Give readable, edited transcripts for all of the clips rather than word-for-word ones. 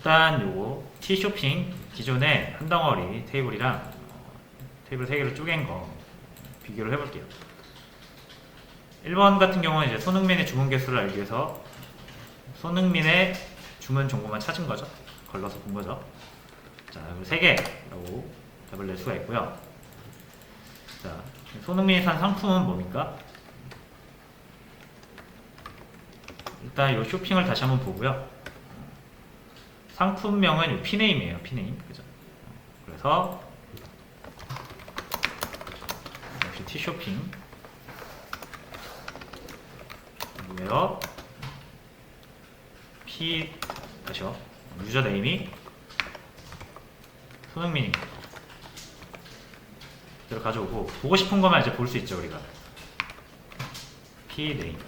일단 요거 T쇼핑 기존에 한 덩어리 테이블이랑 테이블 3개를 쪼갠 거 비교를 해볼게요. 1번 같은 경우는 이제 손흥민의 주문 개수를 알기 위해서 손흥민의 주문 정보만 찾은 거죠. 걸러서 본 거죠. 자, 그리고 3개라고 답을 낼 수가 있고요. 자, 손흥민이 산 상품은 뭡니까? 일단 이 쇼핑을 다시 한번 보고요. 상품명은 이 P네임이에요. P네임. 그죠? 그래서 역시 T쇼핑 뭐예요? P 다시요. 유저 네임이 손흥민입니다. 이대로 가져오고 보고 싶은 것만 이제 볼 수 있죠 우리가. P 네임.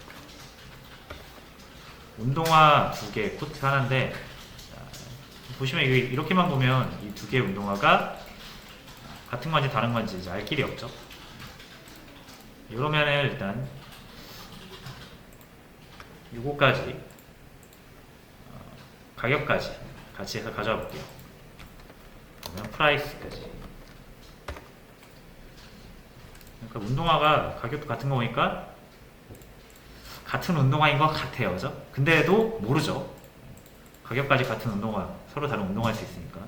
운동화 2개, 코트 하나인데 보시면 이렇게만 보면 이 2개의 운동화가 같은 건지 다른 건지 이제 알 길이 없죠. 이러면은 일단 요거까지 가격까지 같이 해서 가져와 볼게요. 그러면 프라이스까지. 그러니까 운동화가 가격도 같은 거 보니까 같은 운동화인 것 같아요. 그죠? 근데도 모르죠. 가격까지 같은 운동화, 서로 다른 운동화일 수 있으니까.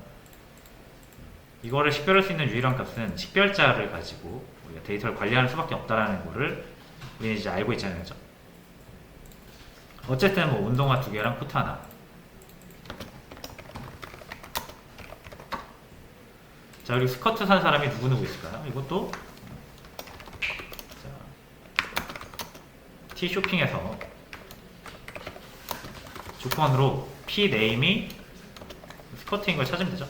이거를 식별할 수 있는 유일한 값은 식별자를 가지고 우리가 데이터를 관리하는 수밖에 없다는 거를 우리는 이제 알고 있잖아요. 그죠? 어쨌든 뭐 운동화 2개랑 코트 하나. 자, 그리고 스커트 산 사람이 누구누구 있을까요? 이것도 T쇼핑에서 조건으로 P 네임이 스커트인 걸 찾으면 되죠.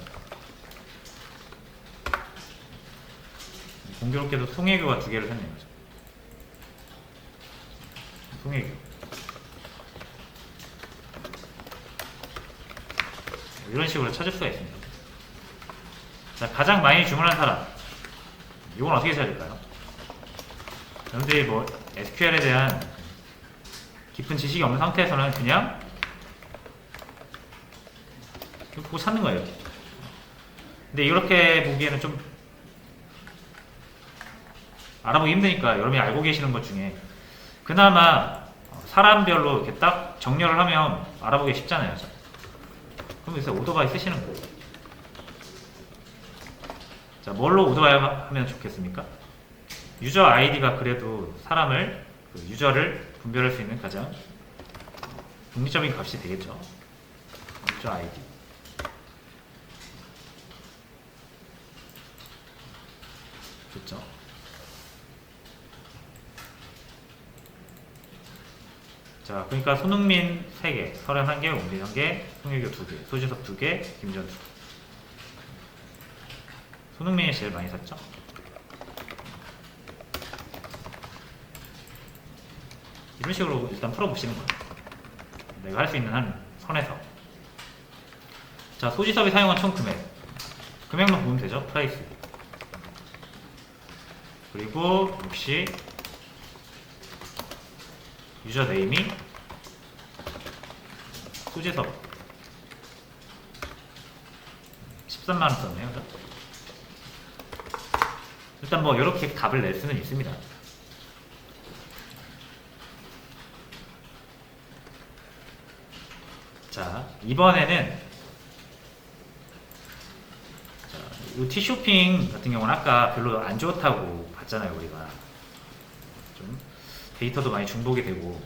공교롭게도 송혜교가 2개를 샀네요. 송혜교. 이런 식으로 찾을 수가 있습니다. 자, 가장 많이 주문한 사람. 이건 어떻게 찾을까요? 여러분들이 뭐 SQL에 대한 깊은 지식이 없는 상태에서는 그냥 보고 찾는 거예요. 근데 이렇게 보기에는 좀 알아보기 힘드니까 여러분이 알고 계시는 것 중에 그나마 사람별로 이렇게 딱 정렬을 하면 알아보기 쉽잖아요. 그럼 여기서 오토바이 쓰시는 거예요. 자, 뭘로 오토바이 하면 좋겠습니까? 유저 아이디가 그래도 사람을, 유저를 분별할 수 있는 가장 독립적인 값이 되겠죠. 유저 아이디. 좋죠. 자, 그러니까 손흥민 3개, 설현 1개, 옹빈 1개, 송혜교 2개, 소지섭 2개, 김전수. 손흥민이 제일 많이 샀죠? 이런 식으로 일단 풀어보시는 거예요. 내가 할 수 있는 한 선에서. 자, 소지섭이 사용한 총 금액. 금액만 보면 되죠? 프라이스. 그리고 역시 유저 네임이 소지섭 13만원 썼네요. 그죠? 일단 뭐 이렇게 값을 낼 수는 있습니다. 자, 이번에는 이 T쇼핑 같은 경우는 아까 별로 안 좋다고 봤잖아요. 우리가 좀 데이터도 많이 중복이 되고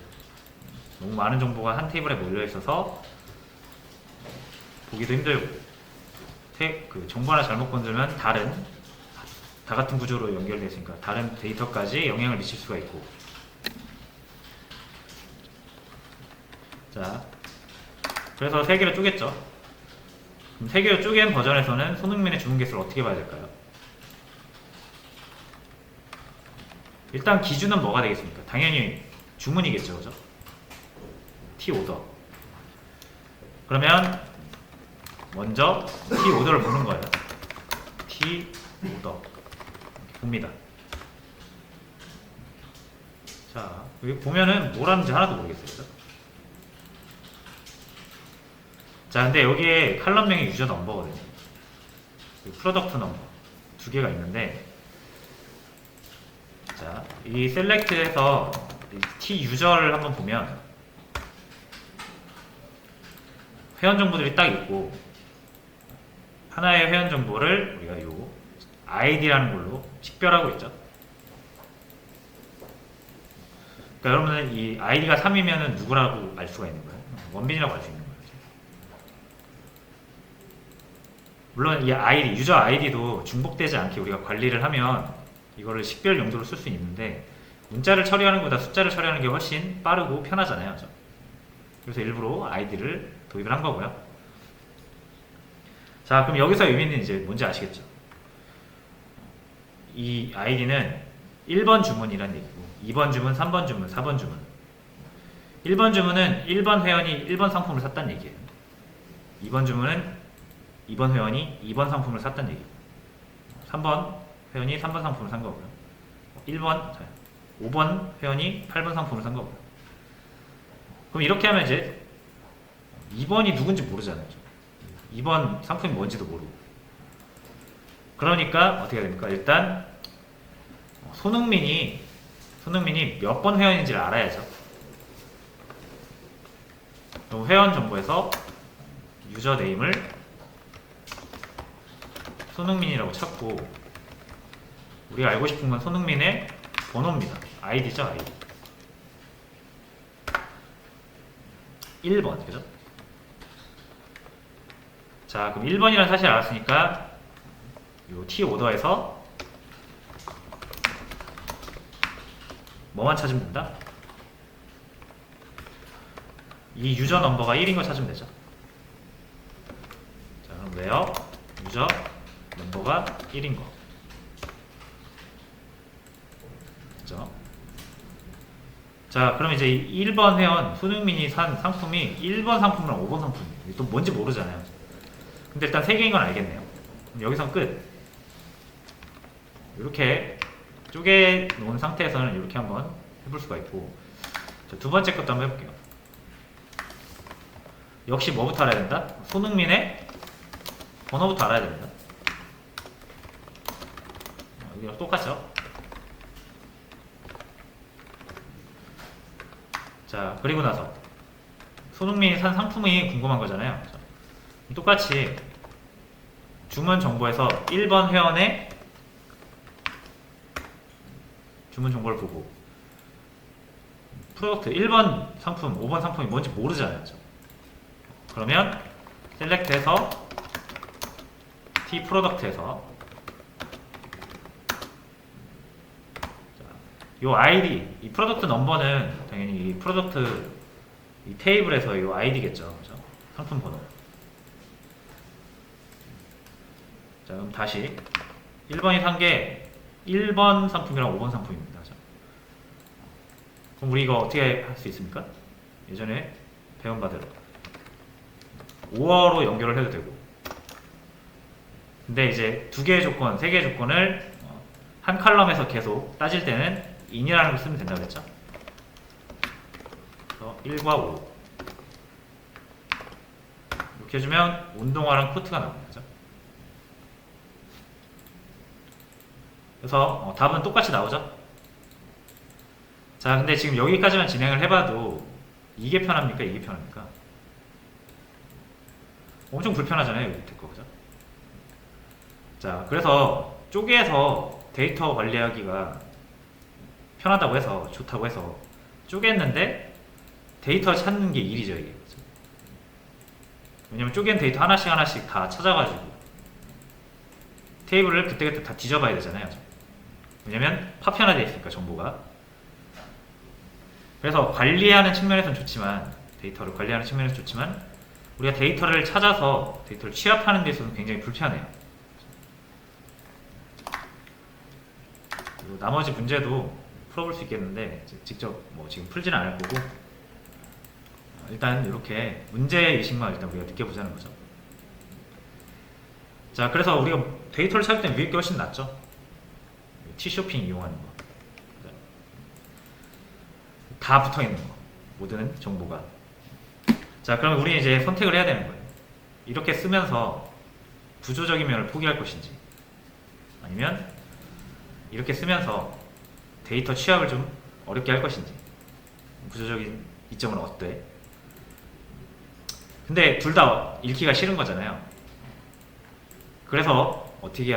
너무 많은 정보가 한 테이블에 몰려 있어서 보기도 힘들고 그 정보 하나 잘못 건들면 다 같은 구조로 연결되어 있으니까 다른 데이터까지 영향을 미칠 수가 있고. 자, 그래서 3개로 쪼갰죠. 그럼 3개로 쪼갠 버전에서는 손흥민의 주문 개수를 어떻게 봐야 될까요? 일단 기준은 뭐가 되겠습니까? 당연히 주문이겠죠. 그죠? T 오더. 그러면 먼저 T 오더를 보는 거예요. T 오더 봅니다. 자, 여기 보면은 뭘 하는지 하나도 모르겠어요. 그죠? 자, 근데 여기에 칼럼명이 유저 넘버거든요. 프로덕트 넘버 두 개가 있는데, 자, 이 셀렉트에서 T 유저를 한번 보면 회원 정보들이 딱 있고, 하나의 회원 정보를 우리가 요 ID라는 걸로 식별하고 있죠. 그러니까 여러분은 이 ID가 3이면 누구라고 알 수가 있는 거예요. 원빈이라고 알 수 있는 거예요. 물론 이 ID, 유저 ID도 중복되지 않게 우리가 관리를 하면 이거를 식별 용도로 쓸 수 있는데, 문자를 처리하는 것보다 숫자를 처리하는 게 훨씬 빠르고 편하잖아요. 그래서 일부러 ID를 도입을 한 거고요. 자, 그럼 여기서 의미는 이제 뭔지 아시겠죠? 이 ID는 1번 주문이란 얘기고, 2번 주문, 3번 주문, 4번 주문. 1번 주문은 1번 회원이 1번 상품을 샀다는 얘기예요. 2번 주문은 2번 회원이 2번 상품을 샀다는 얘기고, 3번 회원이 3번 상품을 산 거고요. 5번 회원이 8번 상품을 산 거고요. 그럼 이렇게 하면 이제 2번이 누군지 모르잖아요. 2번 상품이 뭔지도 모르고. 그러니까 어떻게 해야 됩니까? 일단 손흥민이 몇 번 회원인지를 알아야죠. 그럼 회원 정보에서 유저 네임을 손흥민이라고 찾고, 우리가 알고 싶은 건 손흥민의 번호입니다. 아이디죠, 아이디. 1번, 그죠? 자, 그럼 1번이라는 사실을 알았으니까 이 T 오더에서 뭐만 찾으면 된다? 이 유저 넘버가 1인 거 찾으면 되죠. 자, 그럼 왜요? 유저 넘버가 1인 거. 그죠? 자, 그럼 이제 1번 회원 손흥민이 산 상품이 1번 상품이랑 5번 상품이에요. 또 뭔지 모르잖아요. 근데 일단 3개인 건 알겠네요. 그럼 여기서 끝. 이렇게 쪼개 놓은 상태에서는 이렇게 한번 해볼 수가 있고, 자, 두 번째 것도 한번 해볼게요. 역시 뭐부터 알아야 된다? 손흥민의 번호부터 알아야 됩니다. 여기랑 똑같죠? 자, 그리고 나서 손흥민이 산 상품이 궁금한 거잖아요. 똑같이 주문 정보에서 1번 회원의 주문 정보를 보고, 프로덕트 1번 상품, 5번 상품이 뭔지 모르잖아요. 그러면 셀렉트에서 T 프로덕트에서 이 ID, 이 프로덕트 넘버는 당연히 이 프로덕트 이 테이블에서 이 ID겠죠. 그죠? 상품 번호. 자, 그럼 다시 1번이 산 게 1번 상품이랑 5번 상품입니다. 그죠? 그럼 우리 이거 어떻게 할 수 있습니까? 예전에 배운 바대로 5어로 연결을 해도 되고, 근데 이제 2개의 조건, 3개의 조건을 한 칼럼에서 계속 따질 때는 in이라는 걸 쓰면 된다고 그랬죠. 그래서 1과 5 이렇게 해주면 운동화랑 코트가 나옵니다. 그죠? 그래서 답은 똑같이 나오죠. 자, 근데 지금 여기까지만 진행을 해봐도 이게 편합니까? 이게 편합니까? 엄청 불편하잖아요, 여기 밑에 거. 그죠? 자, 그래서 쪼개서 데이터 관리하기가 편하다고 해서, 좋다고 해서 쪼갰는데 데이터 찾는 게 일이죠, 이게. 왜냐면 쪼갠 데이터 하나씩 다 찾아가지고 테이블을 그때그때 다 뒤져봐야 되잖아요. 왜냐면 파편화되어 있으니까, 정보가. 그래서 관리하는 측면에서는 좋지만, 데이터를 관리하는 측면에서 좋지만, 우리가 데이터를 찾아서 데이터를 취합하는 데 있어서는 굉장히 불편해요. 그리고 나머지 문제도 풀어볼 수 있겠는데 직접 뭐 지금 풀지는 않을 거고, 일단 이렇게 문제의식만 일단 우리가 느껴보자는 거죠. 자, 그래서 우리가 데이터를 찾을 때는 위에 게 훨씬 낫죠. T쇼핑 이용하는 거. 다 붙어 있는 거. 모든 정보가. 자, 그러면 우리 이제 선택을 해야 되는 거예요. 이렇게 쓰면서 구조적인 면을 포기할 것인지, 아니면 이렇게 쓰면서 데이터 취합을 좀 어렵게 할 것인지, 구조적인 이점은 어때? 근데 둘 다 읽기가 싫은 거잖아요. 그래서 어떻게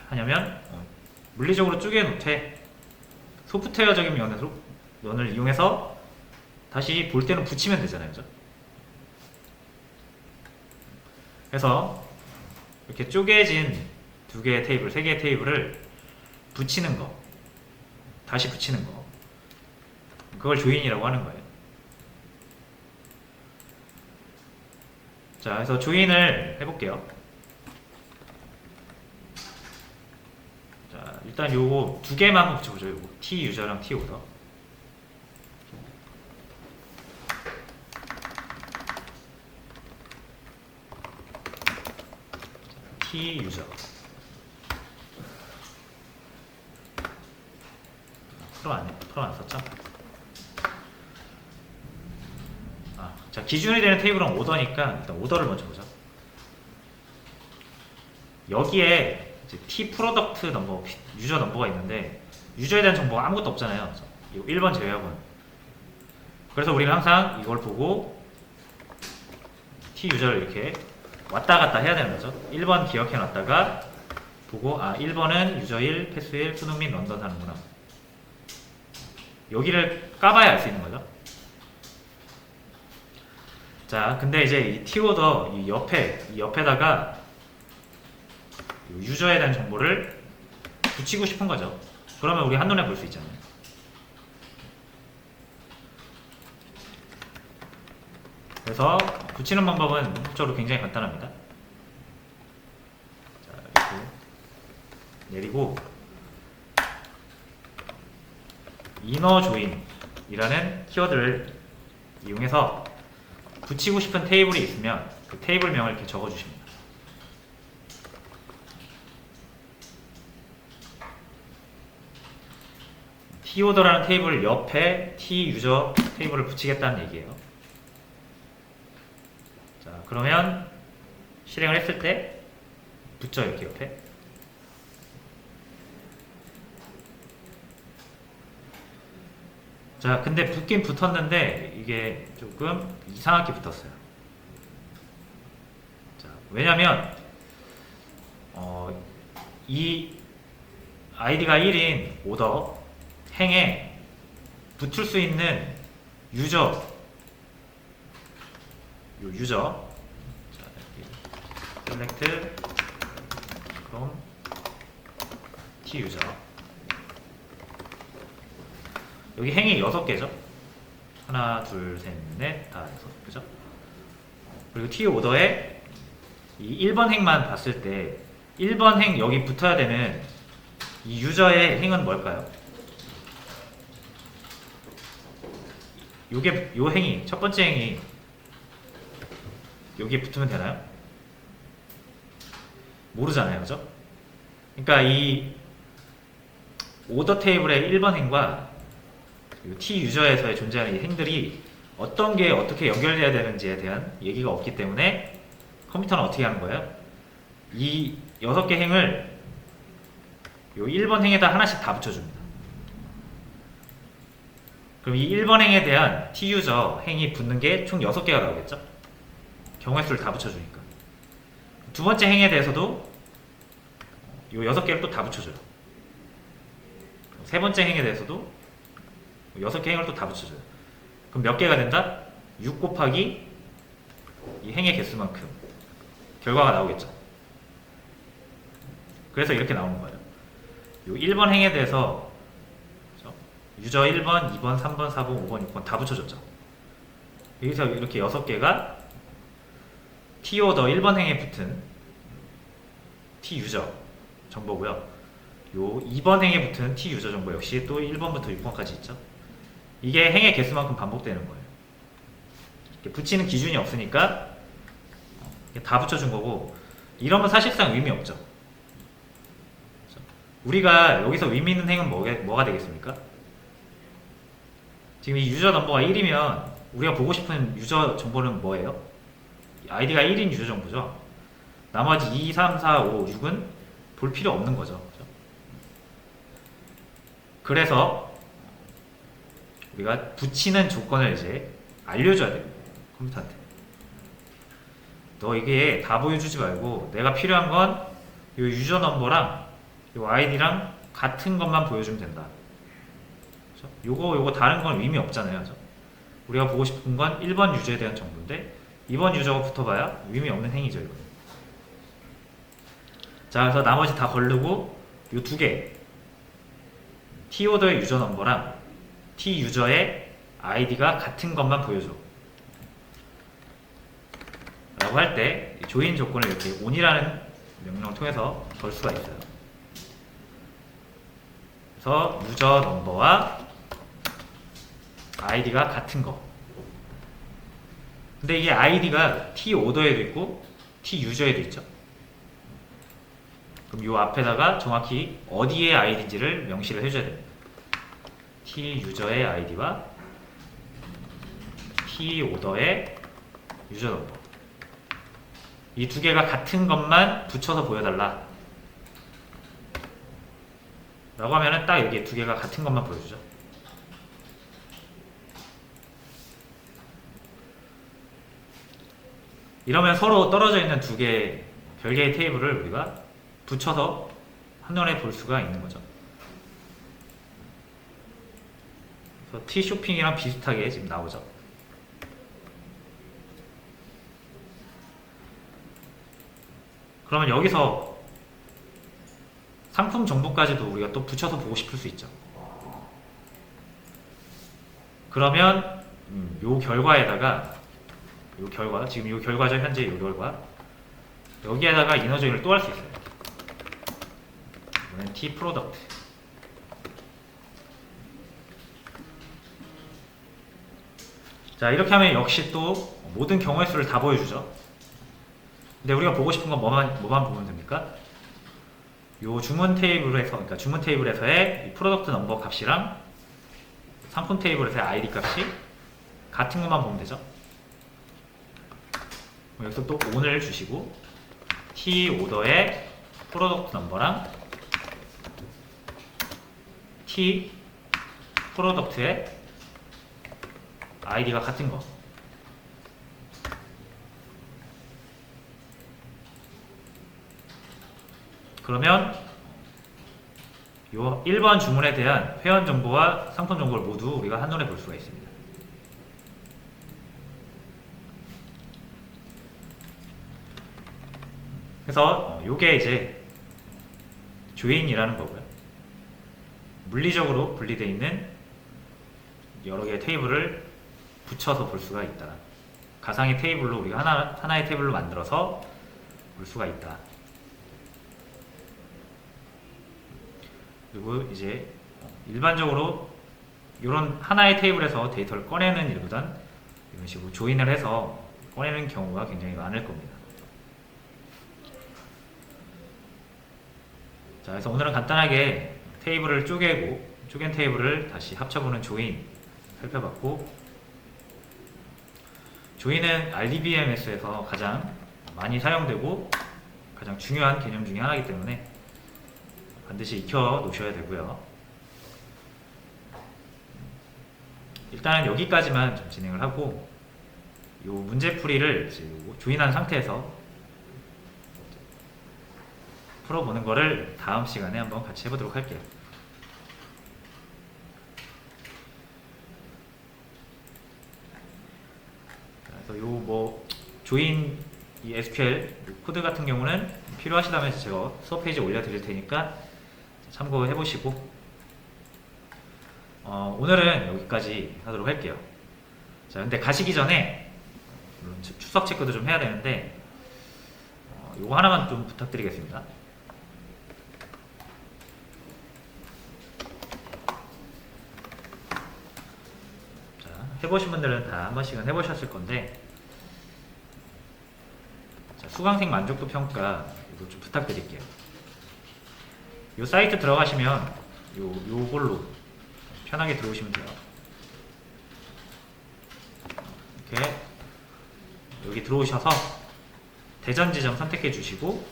하냐면 물리적으로 쪼개놓되 소프트웨어적인 면을 이용해서 다시 볼 때는 붙이면 되잖아요. 그죠? 그래서 이렇게 쪼개진 두 개의 테이블, 세 개의 테이블을 붙이는 거, 다시 붙이는 거, 그걸 조인이라고 하는 거예요. 자, 그래서 조인을 해볼게요. 자, 일단 요거 두 개만 한번 붙여보죠. 요거 T 유저랑 T 오더. T 유저. 프로 안 썼죠? 자, 기준이 되는 테이블은 오더니까 일단 오더를 먼저 보자. 여기에 이제 T 프로덕트 넘버, 유저 넘버가 있는데 유저에 대한 정보가 아무것도 없잖아요. 이 1번 제외하고는. 그래서 우리는 항상 이걸 보고 T 유저를 이렇게 왔다 갔다 해야 되는 거죠. 1번 기억해 놨다가 보고 1번은 유저 1, 패스 1, 수능 및 런던 하는구나. 여기를 까봐야 알 수 있는 거죠. 자, 근데 이제 이 T오더 이 옆에다가 유저에 대한 정보를 붙이고 싶은 거죠. 그러면 우리 한눈에 볼 수 있잖아요. 그래서 붙이는 방법은 문법적으로 굉장히 간단합니다. 자, 이렇게 내리고 이너 조인이라는 키워드를 이용해서 붙이고 싶은 테이블이 있으면 그 테이블명을 이렇게 적어주십니다. T오더라는 테이블 옆에 T유저 테이블을 붙이겠다는 얘기예요. 자, 그러면 실행을 했을 때 붙죠, 이렇게 옆에. 자, 근데 붙긴 붙었는데 이게 조금 이상하게 붙었어요. 자, 왜냐면 이 아이디가 1인 오더 행에 붙을 수 있는 유저, 요 유저, 자, select from T 유저. 여기 행이 6개죠. 하나, 둘, 셋, 넷, 다 6, 그죠? 그리고 T 오더에 이 1번 행만 봤을 때 1번 행 여기 붙어야 되는 이 유저의 행은 뭘까요? 요 행이, 첫 번째 행이 여기에 붙으면 되나요? 모르잖아요, 그죠? 그러니까 이 오더 테이블의 1번 행과 T 유저에서의 존재하는 이 행들이 어떤 게 어떻게 연결돼야 되는지에 대한 얘기가 없기 때문에 컴퓨터는 어떻게 하는 거예요? 이 6개 행을 요 1번 행에다 하나씩 다 붙여줍니다. 그럼 이 1번 행에 대한 T 유저 행이 붙는 게 총 6개가 나오겠죠? 경우의 수를 다 붙여주니까. 두 번째 행에 대해서도 요 6개를 또 다 붙여줘요. 세 번째 행에 대해서도 6개 행을 또 다 붙여줘요. 그럼 몇 개가 된다? 6 곱하기 이 행의 개수만큼 결과가 나오겠죠. 그래서 이렇게 나오는 거예요. 요 1번 행에 대해서 유저 1번, 2번, 3번, 4번, 5번, 6번 다 붙여줬죠. 여기서 이렇게 6개가 T오더 1번 행에 붙은 T유저 정보고요. 요 2번 행에 붙은 T유저 정보 역시 또 1번부터 6번까지 있죠. 이게 행의 개수만큼 반복되는 거예요. 붙이는 기준이 없으니까 다 붙여준 거고, 이러면 사실상 의미 없죠. 우리가 여기서 의미 있는 행은 뭐가 되겠습니까? 지금 이 유저 넘버가 1이면 우리가 보고 싶은 유저 정보는 뭐예요? 아이디가 1인 유저 정보죠. 나머지 2, 3, 4, 5, 6은 볼 필요 없는 거죠. 그죠? 그래서 우리가 붙이는 조건을 이제 알려줘야 돼요. 컴퓨터한테. 너 이게 다 보여주지 말고 내가 필요한 건 이 유저 넘버랑 이 아이디랑 같은 것만 보여주면 된다. 그죠? 요거 다른 건 의미 없잖아요. 그죠? 우리가 보고 싶은 건 1번 유저에 대한 정보인데 2번 유저가 붙어봐야 의미 없는 행위죠. 이거. 자, 그래서 나머지 다 걸르고 요 두 개 T오더의 유저 넘버랑 T 유저의 아이디가 같은 것만 보여줘 라고 할 때 조인 조건을 이렇게 on이라는 명령을 통해서 걸 수가 있어요. 그래서 유저 넘버와 아이디가 같은 거. 근데 이게 아이디가 T 오더에도 있고 T 유저에도 있죠. 그럼 이 앞에다가 정확히 어디의 아이디인지를 명시를 해줘야 됩니다. T 유저의 아이디와 T 오더의 유저 넘버. 이 두 개가 같은 것만 붙여서 보여달라. 라고 하면은 딱 여기 두 개가 같은 것만 보여주죠. 이러면 서로 떨어져 있는 두 개 별개의 테이블을 우리가 붙여서 한눈에 볼 수가 있는 거죠. 그래서 T 쇼핑이랑 비슷하게 지금 나오죠. 그러면 여기서 상품 정보까지도 우리가 또 붙여서 보고 싶을 수 있죠. 그러면 요 결과에다가 요 결과, 지금 요 결과죠. 현재 요 결과. 여기에다가 이너 조인을 또 할 수 있어요. 이번엔 T 프로덕트. 자, 이렇게 하면 역시 또 모든 경우의 수를 다 보여주죠. 근데 우리가 보고 싶은 건 뭐만 보면 됩니까? 요 주문 테이블에서, 그러니까 주문 테이블에서의 이 프로덕트 넘버 값이랑 상품 테이블에서의 아이디 값이 같은 것만 보면 되죠. 여기서 또 on을 주시고 T 오더의 프로덕트 넘버랑 T 프로덕트의 아이디가 같은 거. 그러면 요 1번 주문에 대한 회원 정보와 상품 정보를 모두 우리가 한눈에 볼 수가 있습니다. 그래서 요게 이제 조인이라는 거고요. 물리적으로 분리되어 있는 여러 개의 테이블을 붙여서 볼 수가 있다. 가상의 테이블로 우리가 하나의 테이블로 만들어서 볼 수가 있다. 그리고 이제 일반적으로 이런 하나의 테이블에서 데이터를 꺼내는 일보단 이런 식으로 조인을 해서 꺼내는 경우가 굉장히 많을 겁니다. 자, 그래서 오늘은 간단하게 테이블을 쪼갠 테이블을 다시 합쳐보는 조인 살펴봤고, 조인은 RDBMS에서 가장 많이 사용되고 가장 중요한 개념 중에 하나이기 때문에 반드시 익혀 놓으셔야 되고요. 일단은 여기까지만 좀 진행을 하고, 이 문제풀이를 조인한 상태에서 풀어보는 거를 다음 시간에 한번 같이 해보도록 할게요. 그래서 조인 이 SQL 코드 같은 경우는 필요하시다면 제가 수업 페이지에 올려드릴 테니까 참고해 보시고, 오늘은 여기까지 하도록 할게요. 자, 근데 가시기 전에 물론 출석 체크도 좀 해야 되는데 요거 하나만 좀 부탁드리겠습니다. 자, 해보신 분들은 다 한 번씩은 해보셨을 건데, 자, 수강생 만족도 평가 이거 좀 부탁드릴게요. 요 사이트 들어가시면 요걸로 편하게 들어오시면 돼요. 이렇게 여기 들어오셔서 대전 지점 선택해 주시고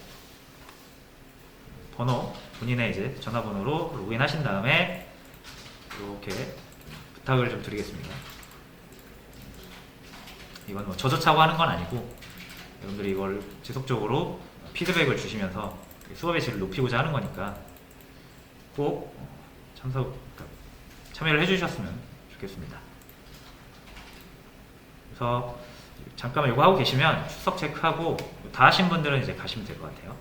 번호, 본인의 이제 전화번호로 로그인 하신 다음에 이렇게 부탁을 좀 드리겠습니다. 이건 뭐 저조차고 하는 건 아니고 여러분들이 이걸 지속적으로 피드백을 주시면서 수업의 질을 높이고자 하는 거니까 꼭 참여를 해주셨으면 좋겠습니다. 그래서 잠깐만 이거 하고 계시면 출석 체크하고 다 하신 분들은 이제 가시면 될 것 같아요.